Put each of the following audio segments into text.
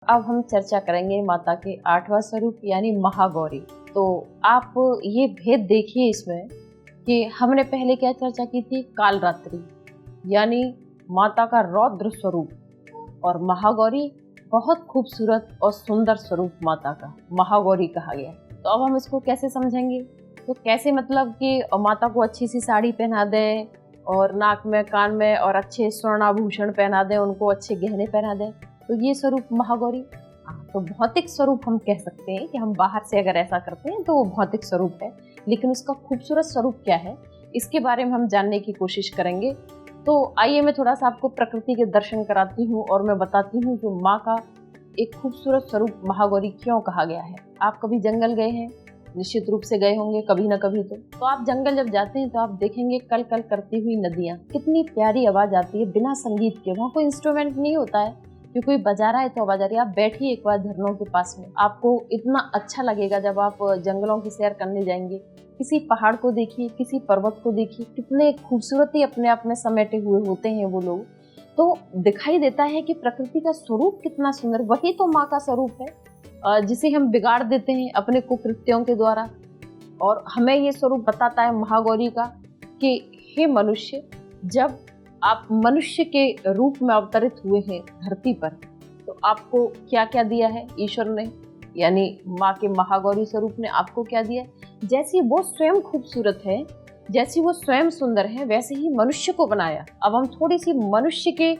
अब हम चर्चा करेंगे माता के 8वां स्वरूप यानी महागौरी। तो आप ये भेद देखिए इसमें कि हमने पहले क्या चर्चा की थी, कालरात्रि यानी माता का रौद्र स्वरूप, और महागौरी बहुत खूबसूरत और सुंदर स्वरूप माता का महागौरी कहा गया। तो अब हम इसको कैसे समझेंगे? तो कैसे मतलब कि माता को अच्छी सी साड़ी पहना दें और नाक में कान में और अच्छे स्वर्णाभूषण पहना दें, उनको अच्छे गहने पहना दें, तो ये स्वरूप महागौरी। तो भौतिक स्वरूप हम कह सकते हैं कि हम बाहर से अगर ऐसा करते हैं तो वो भौतिक स्वरूप है, लेकिन उसका खूबसूरत स्वरूप क्या है इसके बारे में हम जानने की कोशिश करेंगे। तो आइए मैं थोड़ा सा आपको प्रकृति के दर्शन कराती हूँ और मैं बताती हूँ कि माँ का एक खूबसूरत स्वरूप महागौरी क्यों कहा गया है। आप कभी जंगल गए हैं? निश्चित रूप से गए होंगे कभी ना कभी। तो आप जंगल जब जाते हैं तो आप देखेंगे कल कल करती हुई नदियाँ, कितनी प्यारी आवाज आती है बिना संगीत के। वहाँ कोई इंस्ट्रूमेंट नहीं होता है कि कोई बजा रहा है तो आवाज आ रही है। आप बैठिए एक बार झरनों के पास में, आपको इतना अच्छा लगेगा जब आप जंगलों की सैर करने जाएंगे। किसी पहाड़ को देखिए, किसी पर्वत को देखिए, कितने खूबसूरती अपने आप में समेटे हुए होते हैं वो लोग। तो दिखाई देता है कि प्रकृति का स्वरूप कितना सुंदर। वही तो माँ का स्वरूप है जिसे हम बिगाड़ देते हैं अपने कुकृत्यों के द्वारा। और हमें ये स्वरूप बताता है महागौरी का कि हे मनुष्य, जब आप मनुष्य के रूप में अवतरित हुए हैं धरती पर, तो आपको क्या क्या दिया है ईश्वर ने, यानी माँ के महागौरी स्वरूप ने आपको क्या दिया? जैसी वो स्वयं खूबसूरत है, जैसी वो स्वयं सुंदर है, वैसे ही मनुष्य को बनाया। अब हम थोड़ी सी मनुष्य के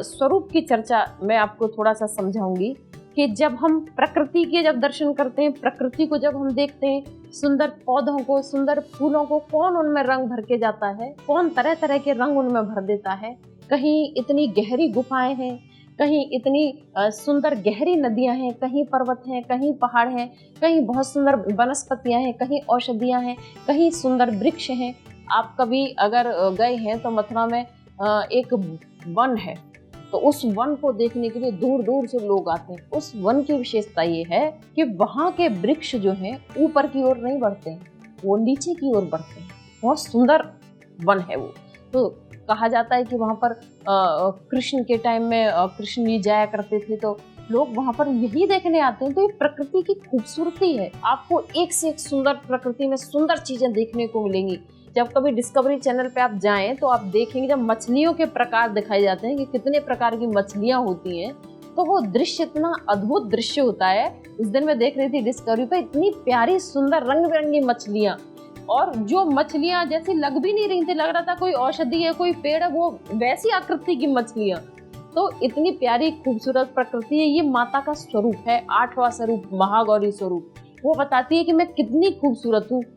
स्वरूप की चर्चा मैं आपको थोड़ा सा समझाऊंगी कि जब हम प्रकृति के जब दर्शन करते हैं, प्रकृति को जब हम देखते हैं, सुंदर पौधों को, सुंदर फूलों को, कौन उनमें रंग भर के जाता है, कौन तरह तरह के रंग उनमें भर देता है। कहीं इतनी गहरी गुफाएं हैं, कहीं इतनी सुंदर गहरी नदियां हैं, कहीं पर्वत हैं, कहीं पहाड़ हैं, कहीं बहुत सुंदर वनस्पतियां हैं, कहीं औषधियां हैं, कहीं सुंदर वृक्ष हैं। आप कभी अगर गए हैं तो मथुरा में एक वन है, तो उस वन को देखने के लिए दूर दूर से लोग आते हैं। उस वन की विशेषता ये है कि वहाँ के वृक्ष जो हैं ऊपर की ओर नहीं बढ़ते हैं, वो नीचे की ओर बढ़ते हैं। बहुत सुंदर वन है वो। तो कहा जाता है कि वहाँ पर कृष्ण के टाइम में कृष्ण जी जाया करते थे, तो लोग वहाँ पर यही देखने आते हैं। तो ये प्रकृति की खूबसूरती है। आपको एक से एक सुंदर प्रकृति में सुंदर चीजें देखने को मिलेंगी। जब कभी डिस्कवरी चैनल पे आप जाएं तो आप देखेंगे जब मछलियों के प्रकार दिखाए जाते हैं कि कितने प्रकार की मछलियां होती हैं, तो वो दृश्य इतना अद्भुत दृश्य होता है। उस दिन मैं देख रही थी डिस्कवरी पे, इतनी प्यारी सुंदर रंग बिरंगी मछलियां, और जो मछलियां जैसी लग भी नहीं रही थी, लग रहा था कोई औषधि है, कोई पेड़ है, वो वैसी आकृति की मछलियां। तो इतनी प्यारी खूबसूरत प्रकृति है। ये माता का स्वरूप है, 8वां स्वरूप महागौरी स्वरूप। वो बताती है कि मैं कितनी खूबसूरत हूँ।